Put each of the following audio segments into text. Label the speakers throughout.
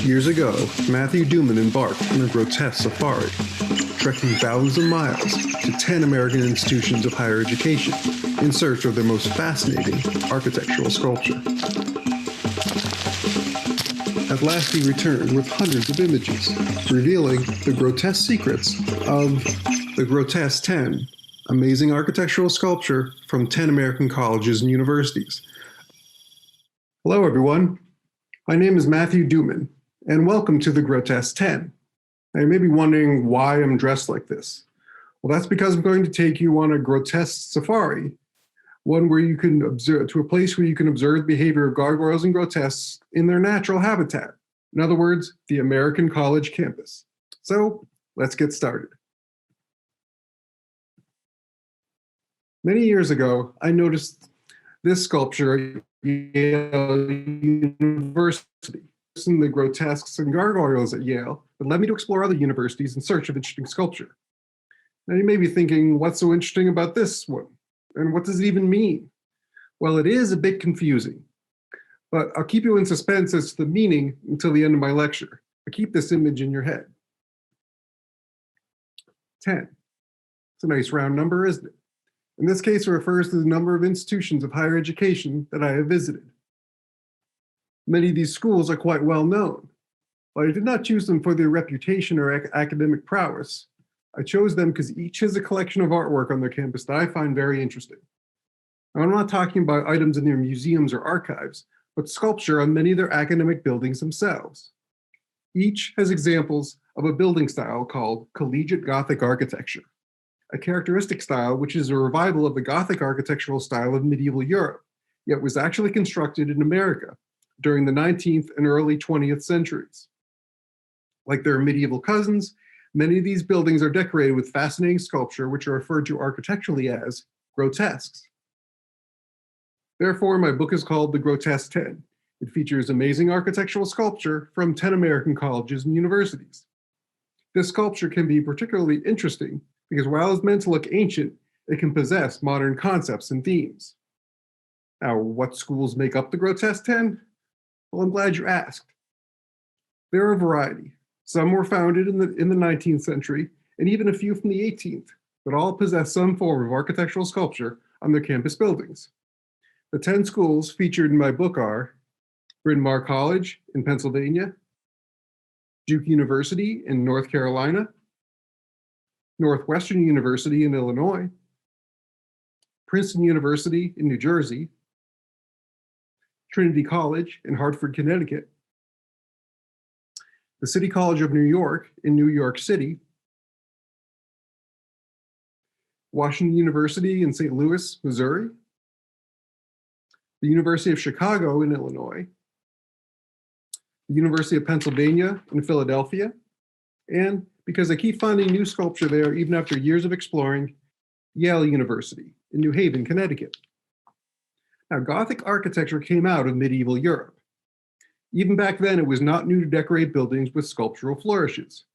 Speaker 1: Years ago, Mathew Duman embarked on a grotesque safari, trekking thousands of miles to 10 American institutions of higher education in search of their most fascinating architectural sculpture. At last he returned with hundreds of images, revealing the grotesque secrets of the Grotesque 10, amazing architectural sculpture from 10 American colleges and universities. Hello, everyone. My name is Mathew Duman, and welcome to the Grotesque 10. Now, you may be wondering why I'm dressed like this. Well, that's because I'm going to take you on a grotesque safari, one where you can observe, to a place where you can observe the behavior of gargoyles and grotesques in their natural habitat. In other words, the American college campus. So let's get started. Many years ago, I noticed this sculpture at Yale University. In the grotesques and gargoyles at Yale that led me to explore other universities in search of interesting sculpture. Now you may be thinking, what's so interesting about this one? And what does it even mean? Well, it is a bit confusing, but I'll keep you in suspense as to the meaning until the end of my lecture. But keep this image in your head. 10. It's a nice round number, isn't it? In this case, it refers to the number of institutions of higher education that I have visited. Many of these schools are quite well known, but I did not choose them for their reputation or academic prowess. I chose them because each has a collection of artwork on their campus that I find very interesting. Now, I'm not talking about items in their museums or archives, but sculpture on many of their academic buildings themselves. Each has examples of a building style called Collegiate Gothic architecture, a characteristic style which is a revival of the Gothic architectural style of medieval Europe, yet was actually constructed in America during the 19th and early 20th centuries. Like their medieval cousins, many of these buildings are decorated with fascinating sculpture, which are referred to architecturally as grotesques. Therefore, my book is called The Grotesque 10. It features amazing architectural sculpture from 10 American colleges and universities. This sculpture can be particularly interesting because while it's meant to look ancient, it can possess modern concepts and themes. Now, what schools make up the Grotesque 10? Well, I'm glad you asked. There are a variety. Some were founded in the 19th century, and even a few from the 18th, but all possess some form of architectural sculpture on their campus buildings. The 10 schools featured in my book are Bryn College in Pennsylvania, Duke University in North Carolina, Northwestern University in Illinois, Princeton University in New Jersey, Trinity College in Hartford, Connecticut, the City College of New York in New York City, Washington University in St. Louis, Missouri, the University of Chicago in Illinois, the University of Pennsylvania in Philadelphia, and because I keep finding new sculpture there even after years of exploring, Yale University in New Haven, Connecticut. Now, Gothic architecture came out of medieval Europe. Even back then, it was not new to decorate buildings with sculptural flourishes.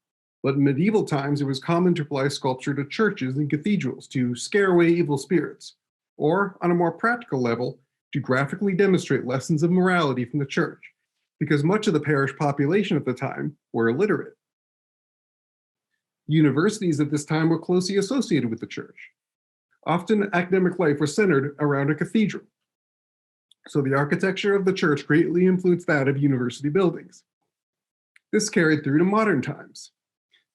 Speaker 1: But in medieval times, it was common to apply sculpture to churches and cathedrals to scare away evil spirits, or on a more practical level, to graphically demonstrate lessons of morality from the church, because much of the parish population at the time were illiterate. Universities at this time were closely associated with the church. Often, academic life was centered around a cathedral. So the architecture of the church greatly influenced that of university buildings. This carried through to modern times.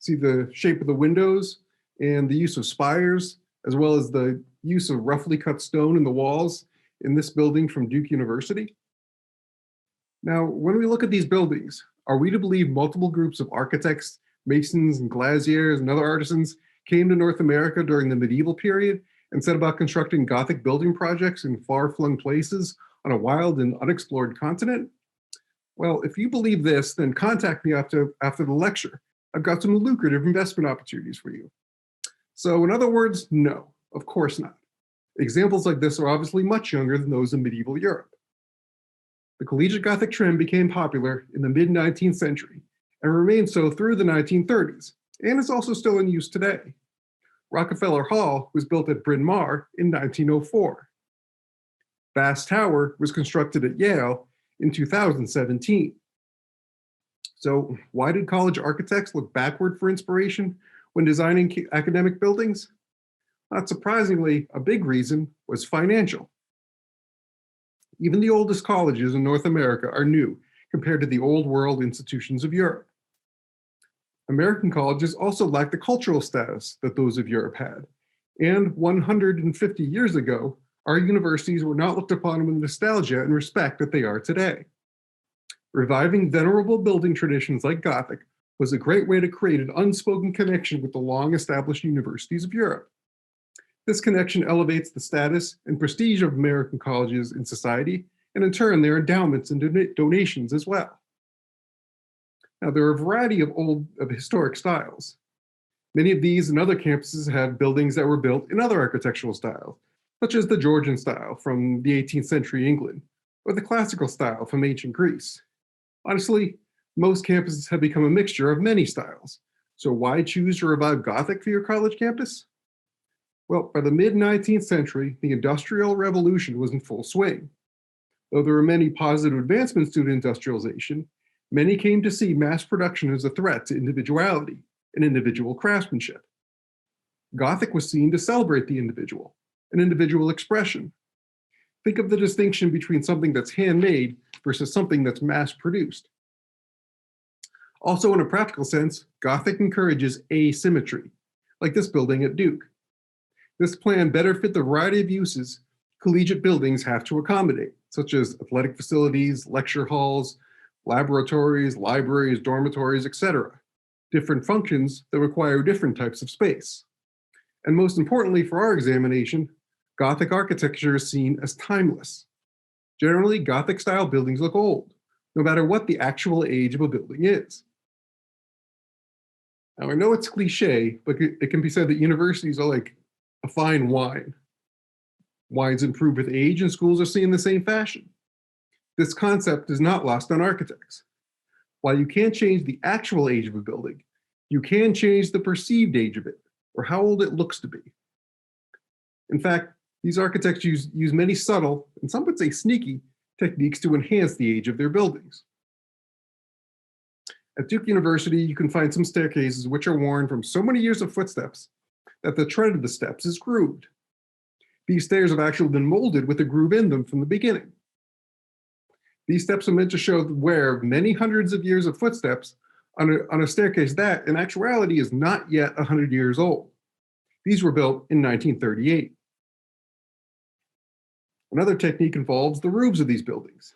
Speaker 1: See the shape of the windows and the use of spires, as well as the use of roughly cut stone in the walls in this building from Duke University. Now, when we look at these buildings, are we to believe multiple groups of architects, masons, and glaziers, and other artisans came to North America during the medieval period and set about constructing Gothic building projects in far-flung places on a wild and unexplored continent? Well, if you believe this, then contact me after the lecture. I've got some lucrative investment opportunities for you. So in other words, no, of course not. Examples like this are obviously much younger than those in medieval Europe. The Collegiate Gothic trend became popular in the mid-19th century and remained so through the 1930s, and is also still in use today. Rockefeller Hall was built at Bryn Mawr in 1904. Bass Tower was constructed at Yale in 2017. So, why did college architects look backward for inspiration when designing academic buildings? Not surprisingly, a big reason was financial. Even the oldest colleges in North America are new compared to the old world institutions of Europe. American colleges also lack the cultural status that those of Europe had. And 150 years ago, our universities were not looked upon with nostalgia and respect that they are today. Reviving venerable building traditions like Gothic was a great way to create an unspoken connection with the long established universities of Europe. This connection elevates the status and prestige of American colleges in society, and in turn, their endowments and donations as well. Now, there are a variety of historic styles. Many of these and other campuses have buildings that were built in other architectural styles, such as the Georgian style from the 18th century England, or the classical style from ancient Greece. Honestly, most campuses have become a mixture of many styles. So why choose to revive Gothic for your college campus? Well, by the mid-19th century, the Industrial Revolution was in full swing. Though there were many positive advancements due to industrialization, many came to see mass production as a threat to individuality and individual craftsmanship. Gothic was seen to celebrate the individual, an individual expression. Think of the distinction between something that's handmade versus something that's mass-produced. Also, in a practical sense, Gothic encourages asymmetry, like this building at Duke. This plan better fit the variety of uses collegiate buildings have to accommodate, such as athletic facilities, lecture halls, laboratories, libraries, dormitories, etc. Different functions that require different types of space. And most importantly for our examination, Gothic architecture is seen as timeless. Generally, Gothic-style buildings look old, no matter what the actual age of a building is. Now, I know it's cliche, but it can be said that universities are like a fine wine. Wines improve with age, and schools are seen in the same fashion. This concept is not lost on architects. While you can't change the actual age of a building, you can change the perceived age of it, or how old it looks to be. In fact, these architects use many subtle, and some would say sneaky, techniques to enhance the age of their buildings. At Duke University, you can find some staircases which are worn from so many years of footsteps that the tread of the steps is grooved. These stairs have actually been molded with a groove in them from the beginning. These steps are meant to show the wear of many hundreds of years of footsteps on a staircase that, in actuality, is not yet 100 years old. These were built in 1938. Another technique involves the roofs of these buildings.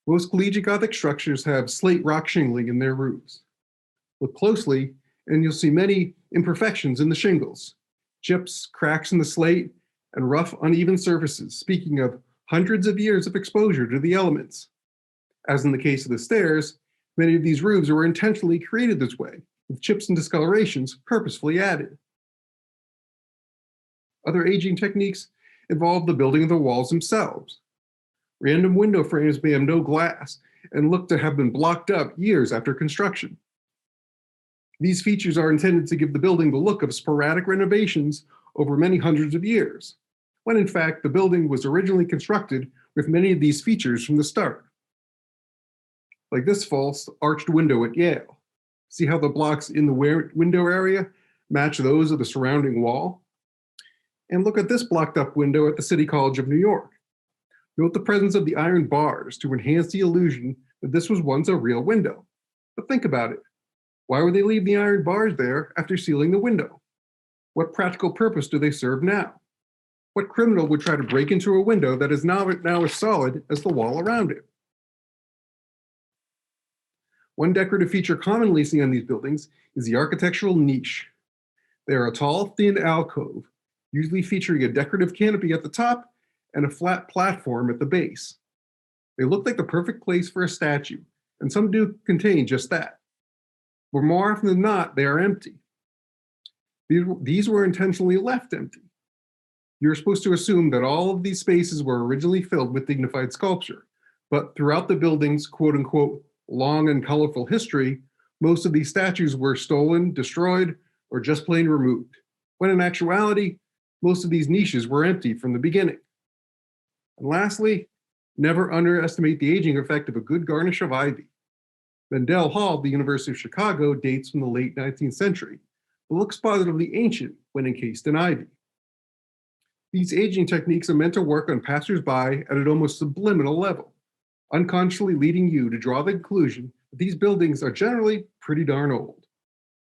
Speaker 1: Most collegiate Gothic structures have slate rock shingling in their roofs. Look closely, and you'll see many imperfections in the shingles, chips, cracks in the slate, and rough, uneven surfaces, speaking of hundreds of years of exposure to the elements. As in the case of the stairs, many of these roofs were intentionally created this way, with chips and discolorations purposefully added. Other aging techniques involve the building of the walls themselves. Random window frames may have no glass and look to have been blocked up years after construction. These features are intended to give the building the look of sporadic renovations over many hundreds of years, when in fact the building was originally constructed with many of these features from the start. Like this false arched window at Yale. See how the blocks in the window area match those of the surrounding wall? And look at this blocked up window at the City College of New York. Note the presence of the iron bars to enhance the illusion that this was once a real window. But think about it. Why would they leave the iron bars there after sealing the window? What practical purpose do they serve now? What criminal would try to break into a window that is now as solid as the wall around it? One decorative feature commonly seen on these buildings is the architectural niche. They are a tall, thin alcove, usually featuring a decorative canopy at the top and a flat platform at the base. They look like the perfect place for a statue, and some do contain just that. But more often than not, they are empty. These were intentionally left empty. You're supposed to assume that all of these spaces were originally filled with dignified sculpture, but throughout the building's quote-unquote long and colorful history, most of these statues were stolen, destroyed, or just plain removed, when in actuality, most of these niches were empty from the beginning. And lastly, never underestimate the aging effect of a good garnish of ivy. Mendel Hall at the University of Chicago dates from the late 19th century, but looks positively ancient when encased in ivy. These aging techniques are meant to work on passersby at an almost subliminal level, unconsciously leading you to draw the conclusion that these buildings are generally pretty darn old.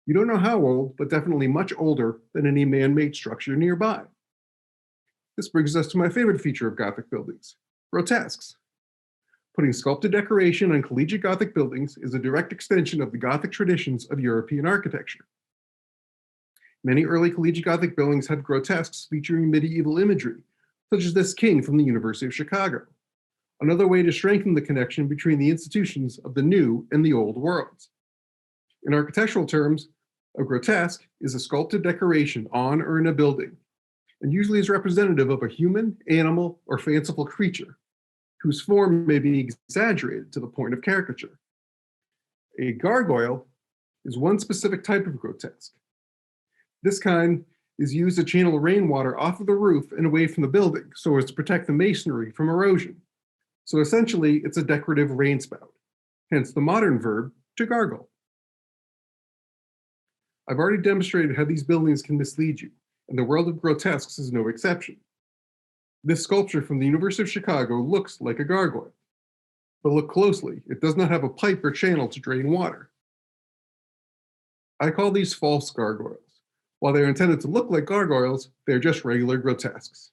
Speaker 1: You don't know how old, but definitely much older than any man-made structure nearby. This brings us to my favorite feature of Gothic buildings, grotesques. Putting sculpted decoration on Collegiate Gothic buildings is a direct extension of the Gothic traditions of European architecture. Many early Collegiate Gothic buildings had grotesques featuring medieval imagery, such as this king from the University of Chicago, another way to strengthen the connection between the institutions of the new and the old worlds. In architectural terms, a grotesque is a sculpted decoration on or in a building, and usually is representative of a human, animal, or fanciful creature, whose form may be exaggerated to the point of caricature. A gargoyle is one specific type of grotesque. This kind is used to channel rainwater off of the roof and away from the building so as to protect the masonry from erosion. So essentially, it's a decorative rain spout, hence the modern verb to gargle. I've already demonstrated how these buildings can mislead you, and the world of grotesques is no exception. This sculpture from the University of Chicago looks like a gargoyle, but look closely, it does not have a pipe or channel to drain water. I call these false gargoyles. While they're intended to look like gargoyles, they're just regular grotesques.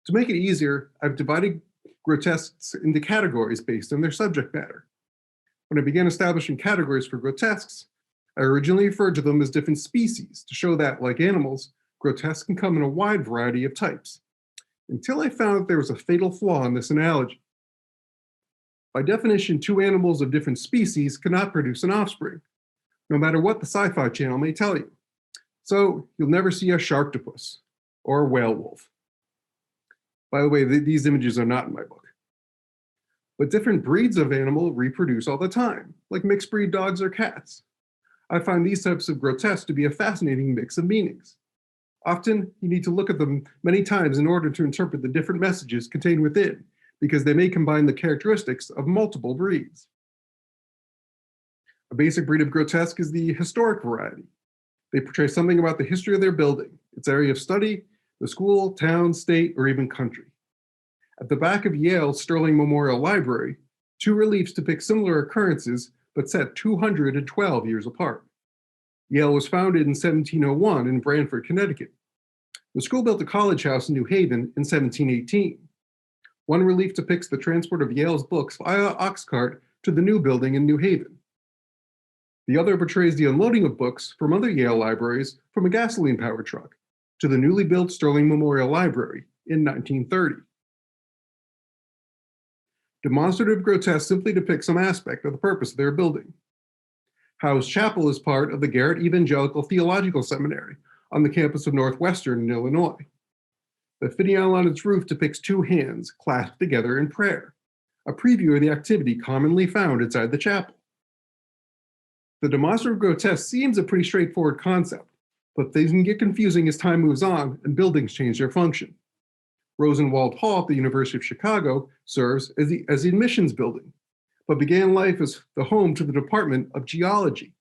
Speaker 1: To make it easier, I've divided grotesques into categories based on their subject matter. When I began establishing categories for grotesques, I originally referred to them as different species to show that, like animals, grotesques can come in a wide variety of types, until I found that there was a fatal flaw in this analogy. By definition, two animals of different species cannot produce an offspring, no matter what the sci-fi channel may tell you. So you'll never see a sharktopus or a whale wolf. By the way, these images are not in my book. But different breeds of animal reproduce all the time, like mixed breed dogs or cats. I find these types of grotesques to be a fascinating mix of meanings. Often, you need to look at them many times in order to interpret the different messages contained within, because they may combine the characteristics of multiple breeds. A basic breed of grotesque is the historic variety. They portray something about the history of their building, its area of study, the school, town, state, or even country. At the back of Yale's Sterling Memorial Library, two reliefs depict similar occurrences, but set 212 years apart. Yale was founded in 1701 in Branford, Connecticut. The school built a college house in New Haven in 1718. One relief depicts the transport of Yale's books via ox cart to the new building in New Haven. The other portrays the unloading of books from other Yale libraries from a gasoline-powered truck to the newly built Sterling Memorial Library in 1930. Demonstrative grotesque simply depict some aspect of the purpose of their building. Howe's Chapel is part of the Garrett Evangelical Theological Seminary on the campus of Northwestern in Illinois. The finial on its roof depicts two hands clasped together in prayer, a preview of the activity commonly found inside the chapel. The demonstrative grotesque seems a pretty straightforward concept, but things can get confusing as time moves on and buildings change their function. Rosenwald Hall at the University of Chicago serves as the admissions building, but began life as the home to the Department of Geology.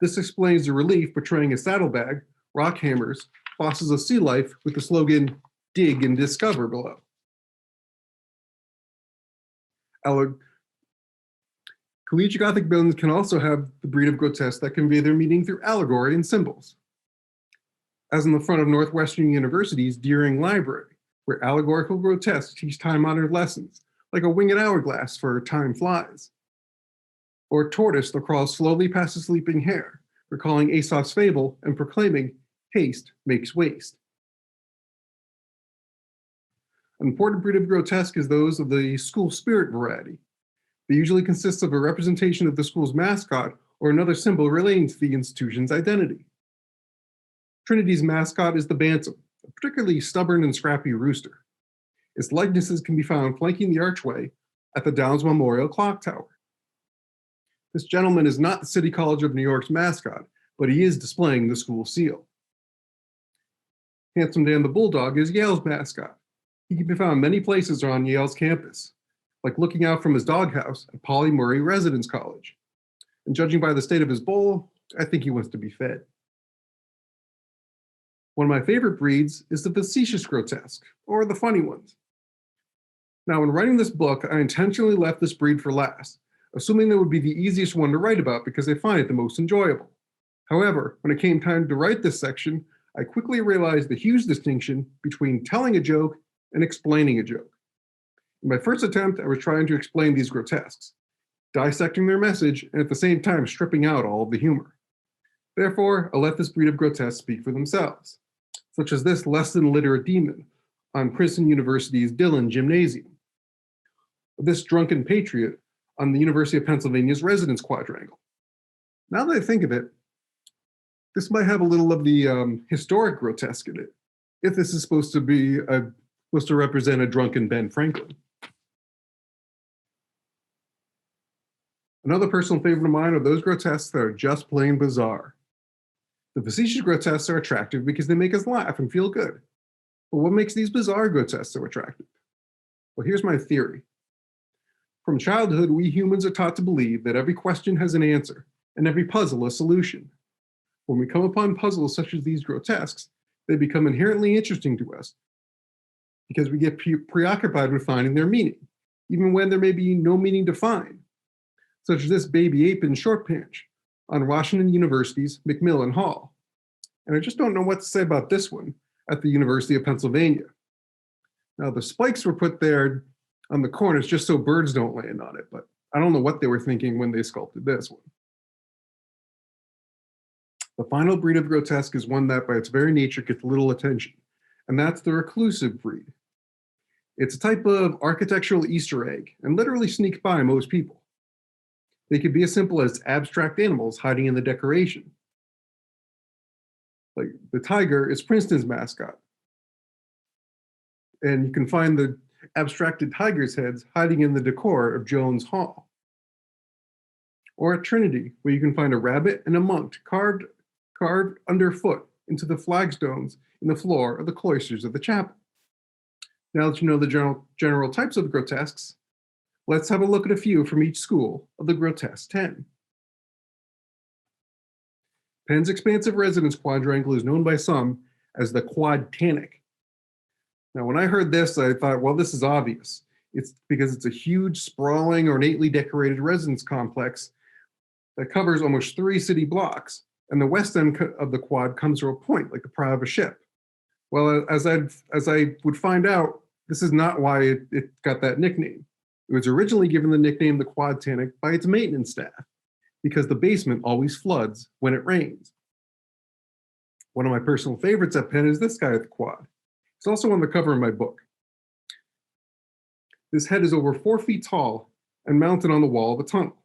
Speaker 1: This explains the relief portraying a saddlebag, rock hammers, fossils of sea life with the slogan, "Dig and discover" below. Collegiate Gothic buildings can also have the breed of grotesque that convey their meaning through allegory and symbols. As in the front of Northwestern University's Deering Library, where allegorical grotesques teach time-honored lessons, like a winged hourglass for time flies, or a tortoise that crawls slowly past a sleeping hare, recalling Aesop's fable and proclaiming, "Haste makes waste." An important breed of grotesque is those of the school spirit variety. They usually consist of a representation of the school's mascot or another symbol relating to the institution's identity. Trinity's mascot is the bantam, a particularly stubborn and scrappy rooster. Its likenesses can be found flanking the archway at the Downs Memorial Clock Tower. This gentleman is not the City College of New York's mascot, but he is displaying the school seal. Handsome Dan the Bulldog is Yale's mascot. He can be found many places on Yale's campus, like looking out from his doghouse at Pauli Murray Residence College, and judging by the state of his bowl, I think he wants to be fed. One of my favorite breeds is the facetious grotesque, or the funny ones. Now, when writing this book, I intentionally left this breed for last, assuming that would be the easiest one to write about because I find it the most enjoyable. However, when it came time to write this section, I quickly realized the huge distinction between telling a joke and explaining a joke. In my first attempt, I was trying to explain these grotesques, dissecting their message and at the same time stripping out all of the humor. Therefore, I let this breed of grotesques speak for themselves, such as this less than literate demon on Princeton University's Dillon Gymnasium, this drunken patriot on the University of Pennsylvania's Residence Quadrangle. Now that I think of it, this might have a little of the historic grotesque in it, if this is supposed to represent a drunken Ben Franklin. Another personal favorite of mine are those grotesques that are just plain bizarre. The facetious grotesques are attractive because they make us laugh and feel good. But what makes these bizarre grotesques so attractive? Well, here's my theory. From childhood, we humans are taught to believe that every question has an answer and every puzzle a solution. When we come upon puzzles such as these grotesques, they become inherently interesting to us because we get preoccupied with finding their meaning, even when there may be no meaning to find, such as this baby ape in short pants on Washington University's Macmillan Hall. And I just don't know what to say about this one at the University of Pennsylvania. Now, the spikes were put there on the corners just so birds don't land on it, but I don't know what they were thinking when they sculpted this one. The final breed of grotesque is one that by its very nature gets little attention, and that's the reclusive breed. It's a type of architectural Easter egg and literally sneaks by most people. They could be as simple as abstract animals hiding in the decoration. Like the tiger is Princeton's mascot. And you can find the abstracted tiger's heads hiding in the decor of Jones Hall. Or at Trinity, where you can find a rabbit and a monk carved underfoot into the flagstones in the floor of the cloisters of the chapel. Now that you know the general types of grotesques, let's have a look at a few from each school of the Grotesque 10. Penn's expansive residence quadrangle is known by some as the Quadtannic. Now, when I heard this, I thought, well, this is obvious. It's because it's a huge, sprawling, ornately decorated residence complex that covers almost 3 city blocks, and the west end of the quad comes to a point like the prow of a ship. Well, as I would find out, this is not why it got that nickname. It was originally given the nickname the Quadtannic by its maintenance staff, because the basement always floods when it rains. One of my personal favorites at Penn is this guy at the quad. He's also on the cover of my book. This head is over 4 feet tall and mounted on the wall of a tunnel.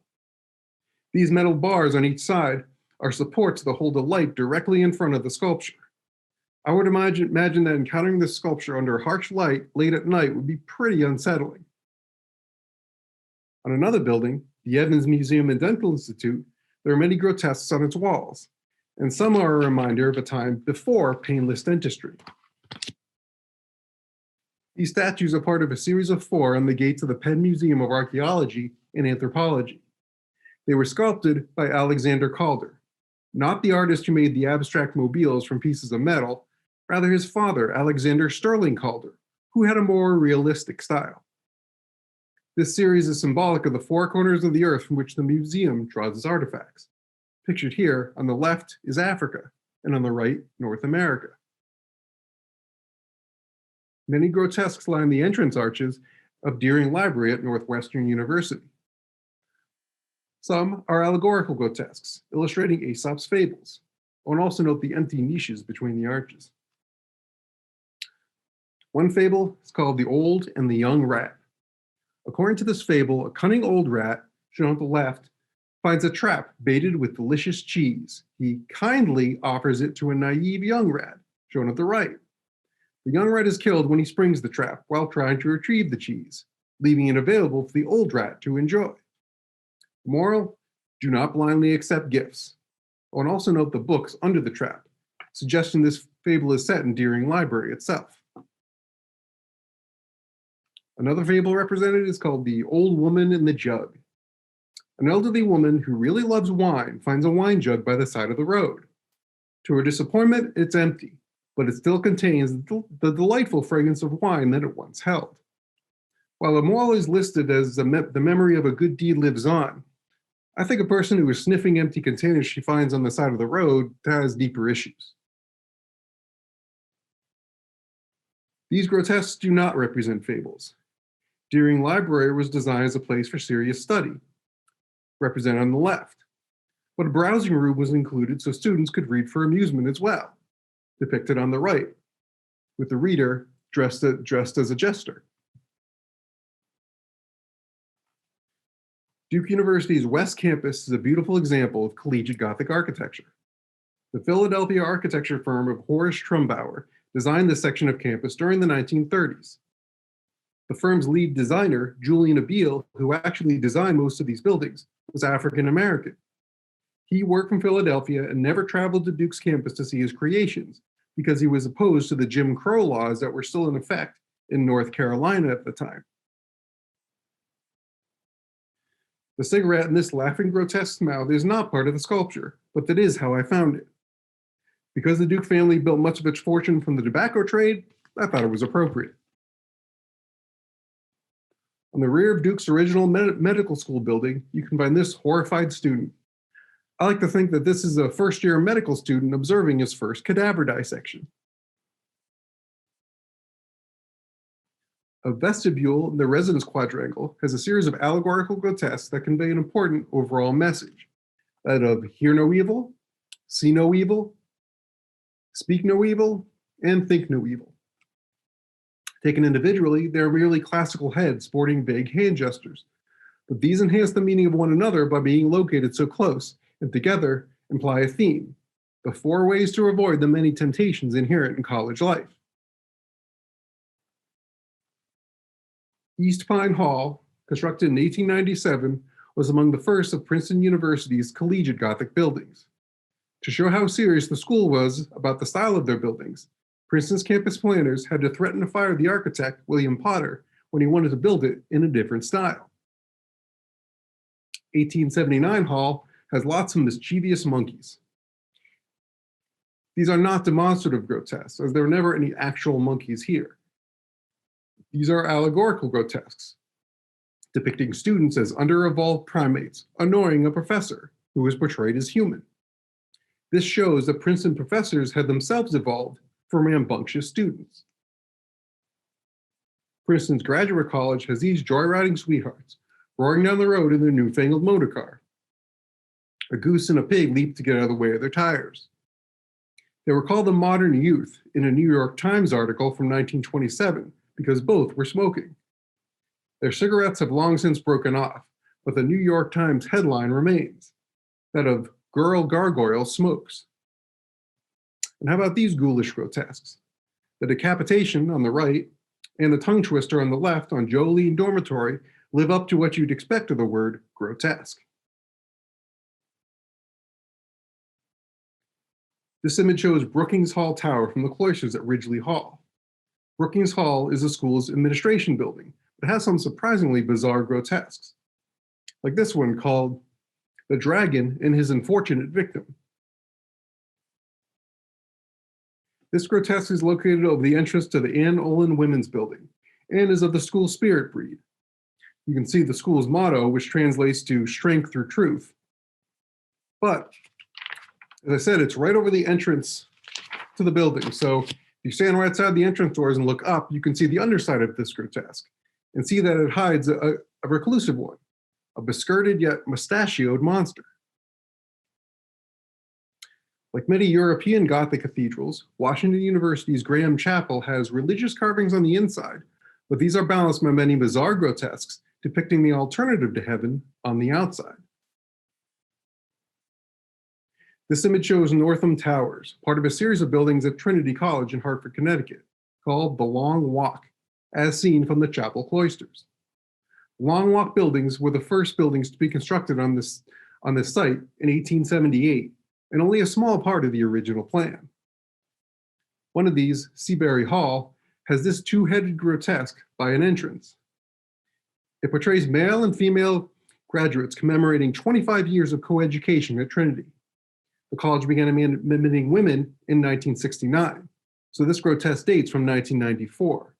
Speaker 1: These metal bars on each side are supports that hold a light directly in front of the sculpture. I would imagine that encountering this sculpture under harsh light late at night would be pretty unsettling. On another building, the Evans Museum and Dental Institute, there are many grotesques on its walls, and some are a reminder of a time before painless dentistry. These statues are part of a series of 4 on the gates of the Penn Museum of Archaeology and Anthropology. They were sculpted by Alexander Calder, not the artist who made the abstract mobiles from pieces of metal, rather his father, Alexander Sterling Calder, who had a more realistic style. This series is symbolic of the 4 corners of the earth from which the museum draws its artifacts. Pictured here, on the left is Africa, and on the right, North America. Many grotesques line the entrance arches of Deering Library at Northwestern University. Some are allegorical grotesques, illustrating Aesop's fables, and also note the empty niches between the arches. One fable is called The Old and the Young Rat. According to this fable, a cunning old rat, shown at the left, finds a trap baited with delicious cheese. He kindly offers it to a naive young rat, shown at the right. The young rat is killed when he springs the trap while trying to retrieve the cheese, leaving it available for the old rat to enjoy. Moral: do not blindly accept gifts. Oh, and also note the books under the trap, suggesting this fable is set in Deering Library itself. Another fable represented is called The Old Woman in the Jug. An elderly woman who really loves wine finds a wine jug by the side of the road. To her disappointment, it's empty, but it still contains the delightful fragrance of wine that it once held. While a moral is listed as the memory of a good deed lives on, I think a person who is sniffing empty containers she finds on the side of the road has deeper issues. These grotesques do not represent fables. Deering Library was designed as a place for serious study, represented on the left, but a browsing room was included so students could read for amusement as well, depicted on the right, with the reader dressed as a jester. Duke University's West Campus is a beautiful example of collegiate Gothic architecture. The Philadelphia architecture firm of Horace Trumbauer designed this section of campus during the 1930s. The firm's lead designer, Julian Abele, who actually designed most of these buildings, was African American. He worked from Philadelphia and never traveled to Duke's campus to see his creations because he was opposed to the Jim Crow laws that were still in effect in North Carolina at the time. The cigarette in this laughing grotesque mouth is not part of the sculpture, but that is how I found it. Because the Duke family built much of its fortune from the tobacco trade, I thought it was appropriate. On the rear of Duke's original medical school building, you can find this horrified student. I like to think that this is a first-year medical student observing his first cadaver dissection. A vestibule in the residence quadrangle has a series of allegorical grotesques that convey an important overall message, that of hear no evil, see no evil, speak no evil, and think no evil. Taken individually, they are merely classical heads sporting vague hand gestures, but these enhance the meaning of one another by being located so close, and together imply a theme, the 4 ways to avoid the many temptations inherent in college life. East Pine Hall, constructed in 1897, was among the first of Princeton University's collegiate Gothic buildings. To show how serious the school was about the style of their buildings, Princeton's campus planners had to threaten to fire the architect, William Potter, when he wanted to build it in a different style. 1879 Hall has lots of mischievous monkeys. These are not demonstrative grotesques, as there were never any actual monkeys here. These are allegorical grotesques, depicting students as under-evolved primates, annoying a professor who is portrayed as human. This shows that Princeton professors had themselves evolved from rambunctious students. Princeton's graduate college has these joyriding sweethearts, roaring down the road in their newfangled motor car. A goose and a pig leap to get out of the way of their tires. They were called the modern youth in a New York Times article from 1927 because both were smoking. Their cigarettes have long since broken off, but the New York Times headline remains, that of "Girl Gargoyle Smokes." And how about these ghoulish grotesques? The decapitation on the right and the tongue twister on the left on Jolene Dormitory live up to what you'd expect of the word grotesque. This image shows Brookings Hall Tower from the Cloisters at Ridgely Hall. Brookings Hall is the school's administration building, but has some surprisingly bizarre grotesques, like this one called "The Dragon and His Unfortunate Victim." This grotesque is located over the entrance to the Anne Olin Women's Building and is of the school's spirit breed. You can see the school's motto, which translates to strength through truth. But, as I said, it's right over the entrance to the building. So if you stand right outside the entrance doors and look up, you can see the underside of this grotesque and see that it hides a reclusive one, a beskirted yet mustachioed monster. Like many European Gothic cathedrals, Washington University's Graham Chapel has religious carvings on the inside, but these are balanced by many bizarre grotesques depicting the alternative to heaven on the outside. This image shows Northam Towers, part of a series of buildings at Trinity College in Hartford, Connecticut, called the Long Walk, as seen from the chapel cloisters. Long Walk buildings were the first buildings to be constructed on this site in 1878, and only a small part of the original plan. One of these, Seabury Hall, has this 2-headed grotesque by an entrance. It portrays male and female graduates commemorating 25 years of coeducation at Trinity. The college began admitting women in 1969, so this grotesque dates from 1994.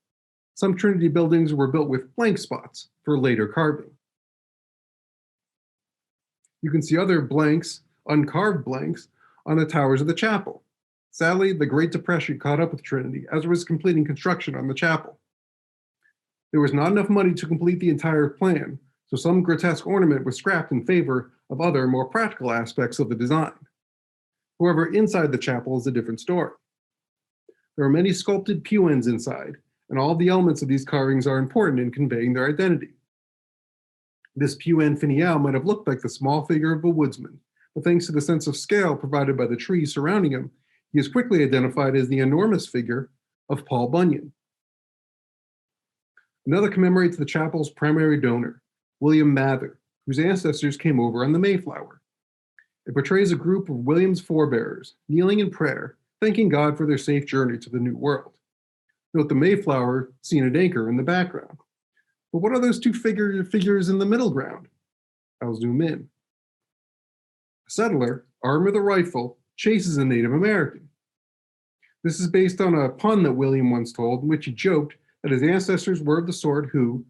Speaker 1: Some Trinity buildings were built with blank spots for later carving. You can see other blanks, uncarved blanks, on the towers of the chapel. Sadly, the Great Depression caught up with Trinity as it was completing construction on the chapel. There was not enough money to complete the entire plan, so some grotesque ornament was scrapped in favor of other, more practical aspects of the design. However, inside the chapel is a different story. There are many sculpted pew ends inside, and all the elements of these carvings are important in conveying their identity. This pew end finial might have looked like the small figure of a woodsman, but thanks to the sense of scale provided by the trees surrounding him, he is quickly identified as the enormous figure of Paul Bunyan. Another commemorates the chapel's primary donor, William Mather, whose ancestors came over on the Mayflower. It portrays a group of William's forebears kneeling in prayer, thanking God for their safe journey to the New World. Note the Mayflower seen at anchor in the background. But what are those two figures in the middle ground? I'll zoom in. A settler, armed with a rifle, chases a Native American. This is based on a pun that William once told, in which he joked that his ancestors were of the sort who,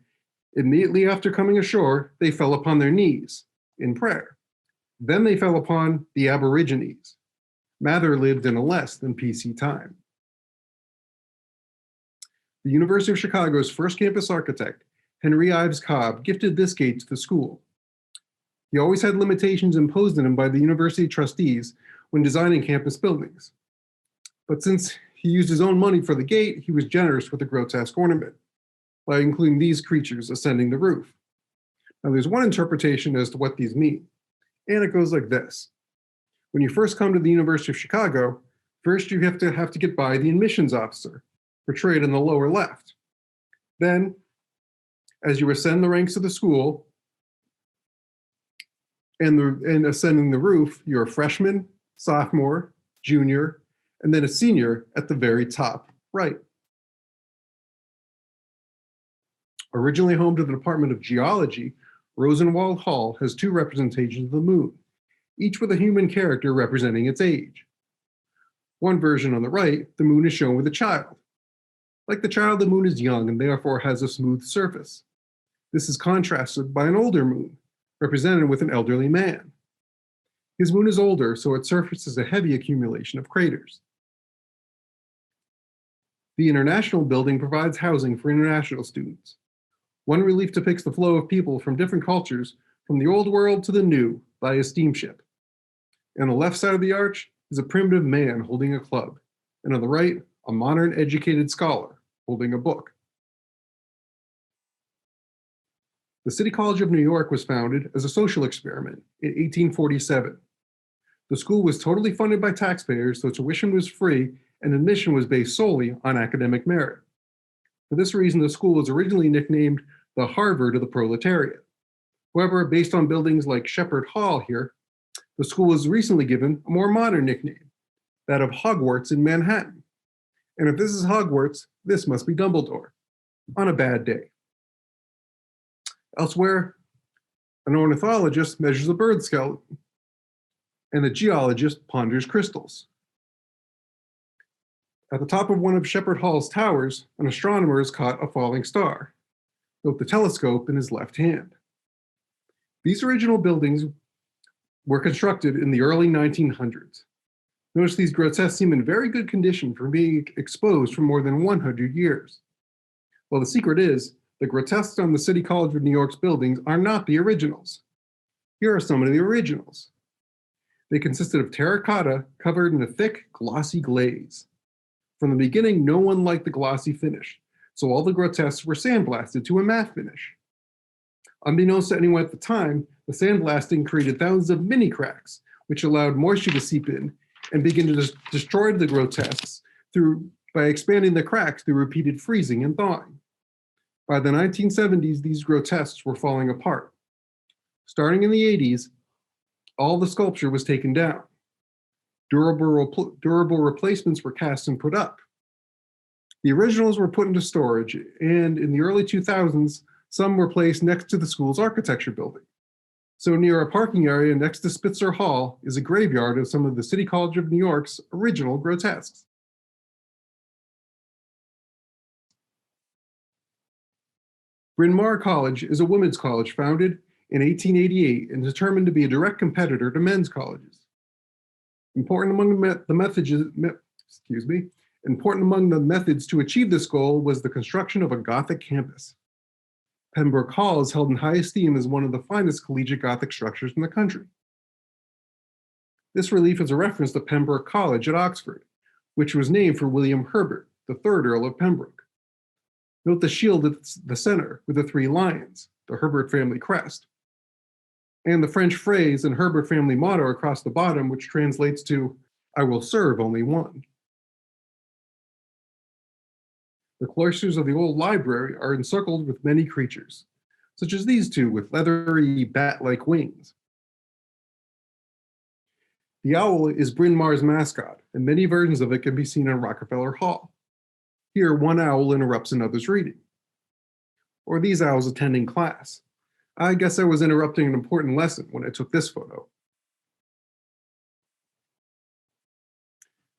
Speaker 1: immediately after coming ashore, they fell upon their knees in prayer. Then they fell upon the Aborigines. Mather lived in a less than PC time. The University of Chicago's first campus architect, Henry Ives Cobb, gifted this gate to the school. He always had limitations imposed on him by the university trustees when designing campus buildings. But since he used his own money for the gate, he was generous with the grotesque ornament, by including these creatures ascending the roof. Now, there's one interpretation as to what these mean, and it goes like this. When you first come to the University of Chicago, first you have to get by the admissions officer, portrayed in the lower left. Then, as you ascend the ranks of the school and ascending the roof, you're a freshman, sophomore, junior, and then a senior at the very top right. Originally home to the Department of Geology, Rosenwald Hall has two representations of the moon, each with a human character representing its age. One version on the right, the moon is shown with a child. Like the child, the moon is young and therefore has a smooth surface. This is contrasted by an older moon, represented with an elderly man. His moon is older, so its surface is a heavy accumulation of craters. The International Building provides housing for international students. One relief depicts the flow of people from different cultures from the old world to the new by a steamship. On the left side of the arch is a primitive man holding a club, and on the right, a modern educated scholar holding a book. The City College of New York was founded as a social experiment in 1847. The school was totally funded by taxpayers, so tuition was free and admission was based solely on academic merit. For this reason, the school was originally nicknamed the Harvard of the Proletariat. However, based on buildings like Shepherd Hall here, the school was recently given a more modern nickname, that of Hogwarts in Manhattan. And if this is Hogwarts, this must be Dumbledore, on a bad day. Elsewhere, an ornithologist measures a bird skeleton, and a geologist ponders crystals. At the top of one of Shepherd Hall's towers, an astronomer has caught a falling star. Note the telescope in his left hand. These original buildings were constructed in the early 1900s. Notice these grotesques seem in very good condition for being exposed for more than 100 years. Well, the secret is, the grotesques on the City College of New York's buildings are not the originals. Here are some of the originals. They consisted of terracotta covered in a thick, glossy glaze. From the beginning, no one liked the glossy finish, so all the grotesques were sandblasted to a matte finish. Unbeknownst to anyone at the time, the sandblasting created thousands of mini cracks, which allowed moisture to seep in and begin to destroy the grotesques by expanding the cracks through repeated freezing and thawing. By the 1970s, these grotesques were falling apart. Starting in the 80s, all the sculpture was taken down. Durable replacements were cast and put up. The originals were put into storage, and in the early 2000s, some were placed next to the school's architecture building. So near a parking area next to Spitzer Hall is a graveyard of some of the City College of New York's original grotesques. Bryn Mawr College is a women's college founded in 1888 and determined to be a direct competitor to men's colleges. Important among the methods to achieve this goal was the construction of a Gothic campus. Pembroke Hall is held in high esteem as one of the finest collegiate Gothic structures in the country. This relief is a reference to Pembroke College at Oxford, which was named for William Herbert, the third Earl of Pembroke. Note the shield at the center with the three lions, the Herbert family crest, and the French phrase and Herbert family motto across the bottom, which translates to, "I will serve only one." The cloisters of the old library are encircled with many creatures, such as these two with leathery bat-like wings. The owl is Bryn Mawr's mascot, and many versions of it can be seen in Rockefeller Hall. Here, one owl interrupts another's reading. Or these owls attending class. I guess I was interrupting an important lesson when I took this photo.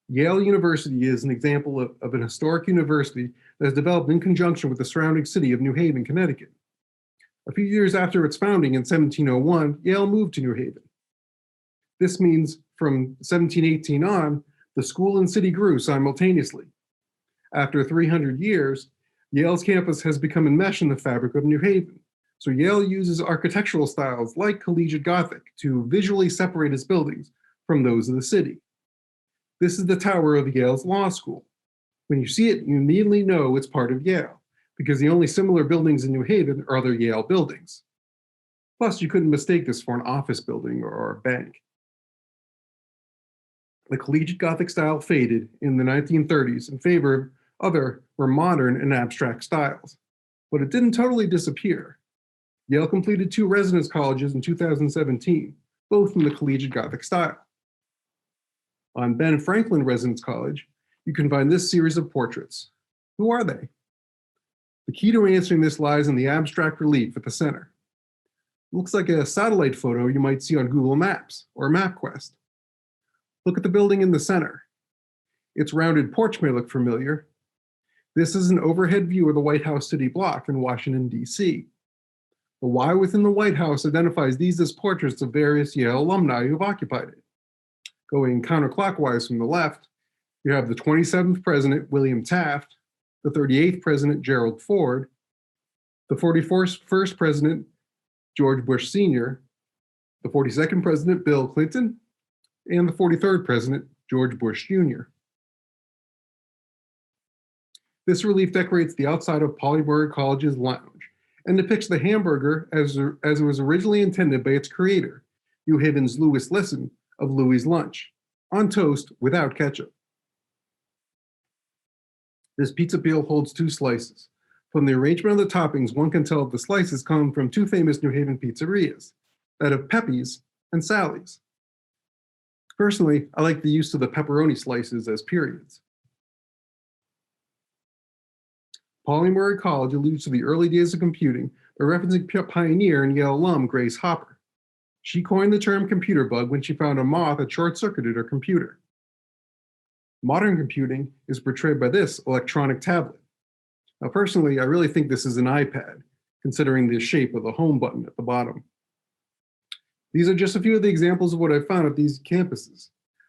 Speaker 1: Yale University is an example of an historic university that has developed in conjunction with the surrounding city of New Haven, Connecticut. A few years after its founding in 1701, Yale moved to New Haven. This means from 1718 on, the school and city grew simultaneously. After 300 years, Yale's campus has become enmeshed in the fabric of New Haven. So Yale uses architectural styles like Collegiate Gothic to visually separate its buildings from those of the city. This is the tower of Yale's law school. When you see it, you immediately know it's part of Yale, because the only similar buildings in New Haven are other Yale buildings. Plus, you couldn't mistake this for an office building or a bank. The Collegiate Gothic style faded in the 1930s in favor of other more modern and abstract styles, but it didn't totally disappear. Yale completed 2 residence colleges in 2017, both in the Collegiate Gothic style. On Ben Franklin Residence College, you can find this series of portraits. Who are they? The key to answering this lies in the abstract relief at the center. It looks like a satellite photo you might see on Google Maps or MapQuest. Look at the building in the center. Its rounded porch may look familiar. This is an overhead view of the White House city block in Washington, D.C. The Y within the White House identifies these as portraits of various Yale alumni who have occupied it. Going counterclockwise from the left, you have the 27th president, William Taft, the 38th president, Gerald Ford, the 41st president, George Bush Sr., the 42nd president, Bill Clinton, and the 43rd president, George Bush Jr. This relief decorates the outside of Polybury College's lounge and depicts the hamburger as it was originally intended by its creator, New Haven's Louis Lisson of Louis' Lunch, on toast without ketchup. This pizza peel holds 2 slices. From the arrangement of the toppings, one can tell the slices come from 2 famous New Haven pizzerias, that of Pepe's and Sally's. Personally, I like the use of the pepperoni slices as periods. Polybury College alludes to the early days of computing by referencing pioneer and Yale alum Grace Hopper. She coined the term computer bug when she found a moth had short-circuited her computer. Modern computing is portrayed by this electronic tablet. Now, personally, I really think this is an iPad, considering the shape of the home button at the bottom. These are just a few of the examples of what I found at these campuses.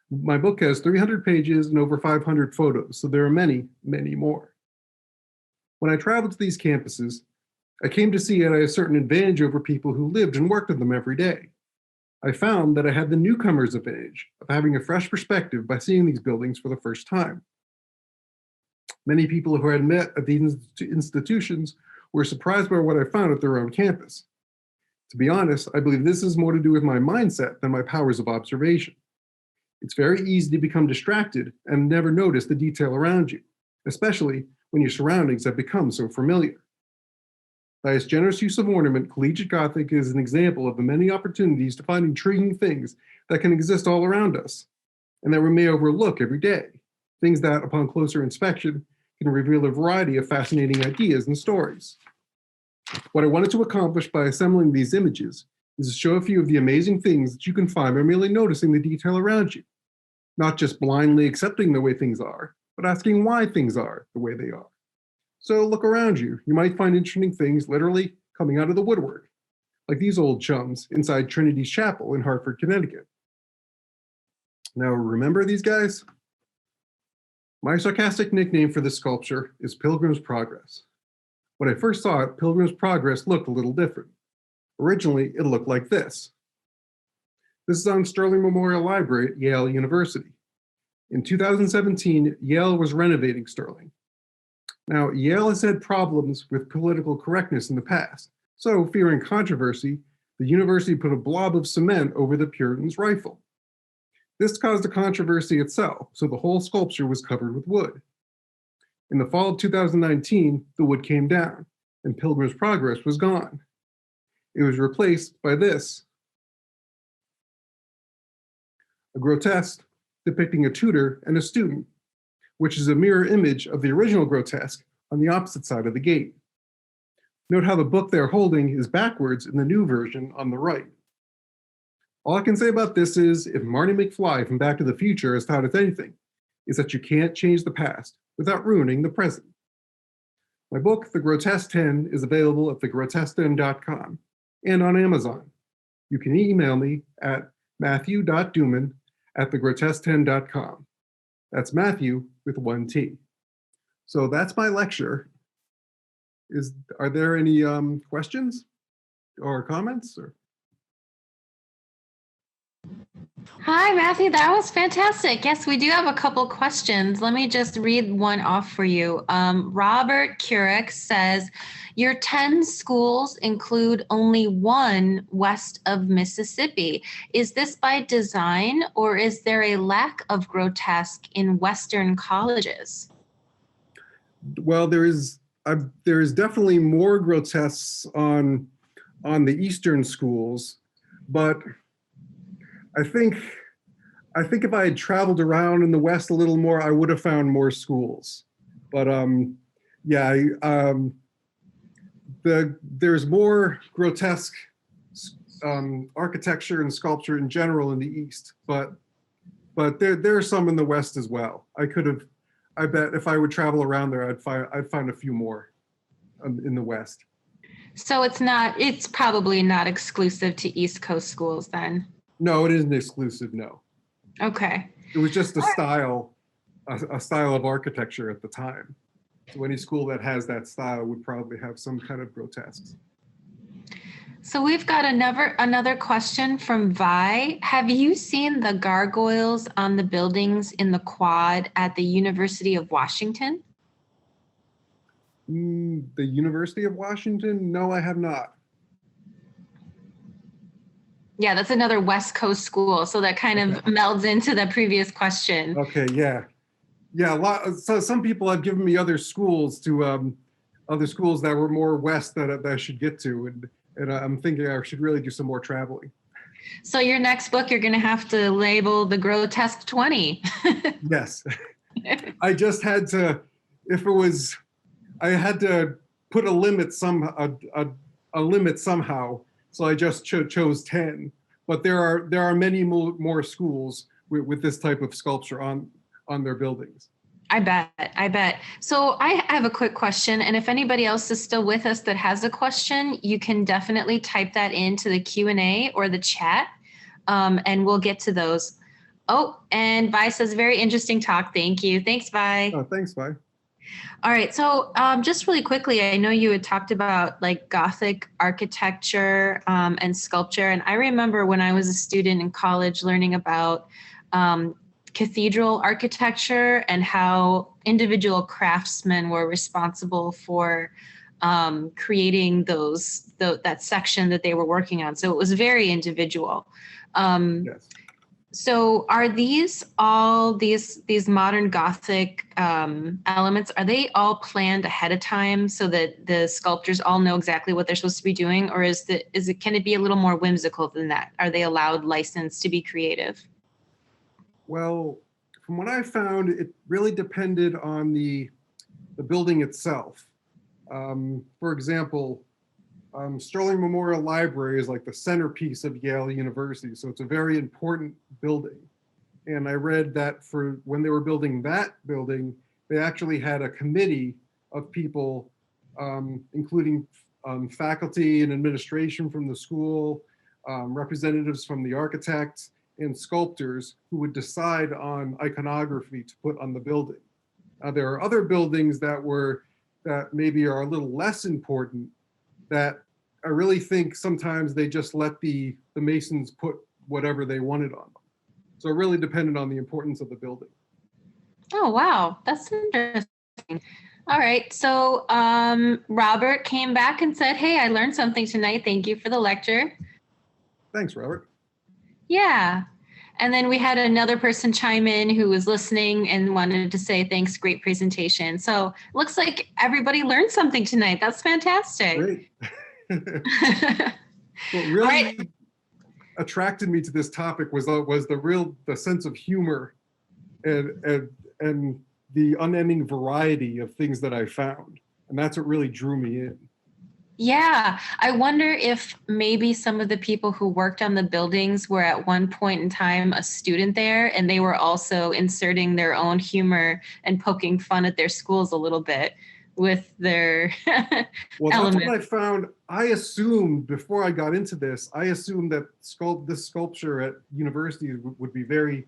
Speaker 1: My book has 300 pages and over 500 photos, so there are many, many more. When I traveled to these campuses, I came to see that I had a certain advantage over people who lived and worked at them every day. I found that I had the newcomer's advantage of having a fresh perspective by seeing these buildings for the first time. Many people who I had met at these institutions were surprised by what I found at their own campus. To be honest, I believe this has more to do with my mindset than my powers of observation. It's very easy to become distracted and never notice the detail around you, especially when your surroundings have become so familiar. By its generous use of ornament, Collegiate Gothic is an example of the many opportunities to find intriguing things that can exist all around us, and that we may overlook every day, things that, upon closer inspection, can reveal a variety of fascinating ideas and stories. What I wanted to accomplish by assembling these images is to show a few of the amazing things that you can find by merely noticing the detail around you, not just blindly accepting the way things are, but asking why things are the way they are. So look around you. You might find interesting things literally coming out of the woodwork, like these old chums inside Trinity's chapel in Hartford, Connecticut. Now, remember these guys? My sarcastic nickname for this sculpture is Pilgrim's Progress. When I first saw it, Pilgrim's Progress looked a little different. Originally, it looked like this. This is on Sterling Memorial Library at Yale University. In 2017, Yale was renovating Sterling. Now, Yale has had problems with political correctness in the past, so fearing controversy, the university put a blob of cement over the Puritan's rifle. This caused a controversy itself, so the whole sculpture was covered with wood. In the fall of 2019, the wood came down, and Pilgrim's Progress was gone. It was replaced by this, a grotesque depicting a tutor and a student, which is a mirror image of the original grotesque on the opposite side of the gate. Note how the book they're holding is backwards in the new version on the right. All I can say about this is, if Marty McFly from Back to the Future has taught us anything, is that you can't change the past without ruining the present. My book, The Grotesque 10, is available at thegrotesque10.com and on Amazon. You can email me at mathew.duman@thegrotesque10.com. That's Matthew with one T. So that's my lecture. Are there any questions or comments? Or?
Speaker 2: Hi, Matthew. That was fantastic. Yes, we do have a couple questions. Let me just read one off for you. Robert Curick says, your 10 schools include only one west of Mississippi. Is this by design, or is there a lack of grotesque in Western colleges?
Speaker 1: Well, there is definitely more grotesques on the Eastern schools, but I think if I had traveled around in the West a little more, I would have found more schools. But there's more grotesque architecture and sculpture in general in the East, but there are some in the West as well. I bet if I would travel around there, I'd find a few more in the West.
Speaker 2: So it's probably not exclusive to East Coast schools then.
Speaker 1: No, it isn't exclusive, no.
Speaker 2: Okay.
Speaker 1: It was just a style of architecture at the time. So any school that has that style would probably have some kind of grotesques.
Speaker 2: So we've got another question from Vi. Have you seen the gargoyles on the buildings in the quad at the University of Washington?
Speaker 1: The University of Washington? No, I have not.
Speaker 2: Yeah, that's another West Coast school. So that kind of melds into the previous question.
Speaker 1: Okay, yeah. So some people have given me other schools that were more west that I should get to. And I'm thinking I should really do some more traveling.
Speaker 2: So your next book, you're going to have to label the Grotesque 20.
Speaker 1: Yes. I just had to, I had to put a limit limit somehow. So I just chose 10, but there are many more schools with this type of sculpture on their buildings.
Speaker 2: I bet. So I have a quick question, and if anybody else is still with us that has a question, you can definitely type that into the Q&A or the chat, and we'll get to those. Oh, and Vi says, very interesting talk. Thank you. Thanks, Vi.
Speaker 1: Oh, thanks, Vi.
Speaker 2: All right. So just really quickly, I know you had talked about like Gothic architecture and sculpture. And I remember when I was a student in college learning about cathedral architecture and how individual craftsmen were responsible for creating that section that they were working on. So it was very individual.
Speaker 1: Yes.
Speaker 2: So are these modern Gothic elements, are they all planned ahead of time so that the sculptors all know exactly what they're supposed to be doing? Or can it be a little more whimsical than that? Are they allowed license to be creative?
Speaker 1: Well, from what I found, it really depended on the building itself. For example, Sterling Memorial Library is like the centerpiece of Yale University, so it's a very important building. And I read that for when they were building that building, they actually had a committee of people, including faculty and administration from the school, representatives from the architects and sculptors who would decide on iconography to put on the building. There are other buildings that maybe are a little less important that I really think sometimes they just let the masons put whatever they wanted on them. So it really depended on the importance of the building.
Speaker 2: Oh, wow. That's interesting. All right. So Robert came back and said, hey, I learned something tonight. Thank you for the lecture.
Speaker 1: Thanks, Robert.
Speaker 2: Yeah. And then we had another person chime in who was listening and wanted to say, thanks, great presentation. So looks like everybody learned something tonight. That's fantastic.
Speaker 1: Great. What really attracted me to this topic was the sense of humor and the unending variety of things that I found. And that's what really drew me in.
Speaker 2: Yeah, I wonder if maybe some of the people who worked on the buildings were at one point in time a student there, and they were also inserting their own humor and poking fun at their schools a little bit with their
Speaker 1: Well,
Speaker 2: elements.
Speaker 1: that's what I found. I assumed before I got into this, I assumed that this sculpture at universities would be very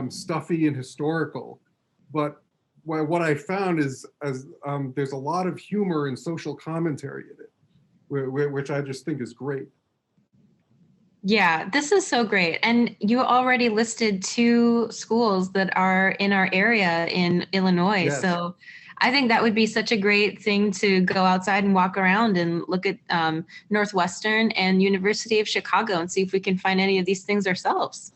Speaker 1: stuffy and historical. But what I found is there's a lot of humor and social commentary in it, which I just think is great.
Speaker 2: Yeah, this is so great. And you already listed 2 schools that are in our area in Illinois.
Speaker 1: Yes.
Speaker 2: So I think that would be such a great thing to go outside and walk around and look at Northwestern and University of Chicago and see if we can find any of these things ourselves.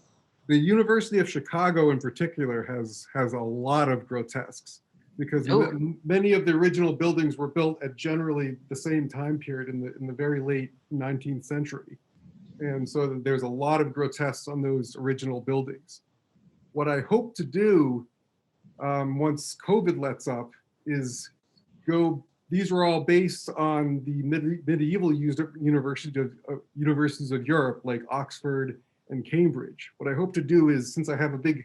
Speaker 1: The University of Chicago in particular has a lot of grotesques because many of the original buildings were built at generally the same time period in the very late 19th century. And so there's a lot of grotesques on those original buildings. What I hope to do once COVID lets up is these were all based on the medieval universities of Europe, like Oxford and Cambridge. What I hope to do is, since I have a big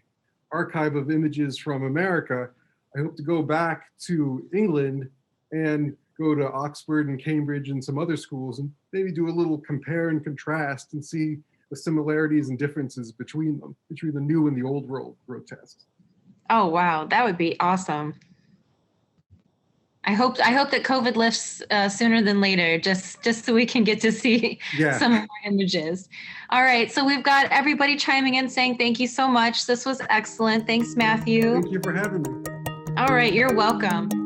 Speaker 1: archive of images from America, I hope to go back to England and go to Oxford and Cambridge and some other schools and maybe do a little compare and contrast and see the similarities and differences between them, between the new and the old world grotesques.
Speaker 2: Oh, wow. That would be awesome. I hope that COVID lifts sooner than later, just so we can get to see some more images. All right, so we've got everybody chiming in saying thank you so much. This was excellent. Thanks, Matthew.
Speaker 1: Thank you for having me.
Speaker 2: All right, you're welcome.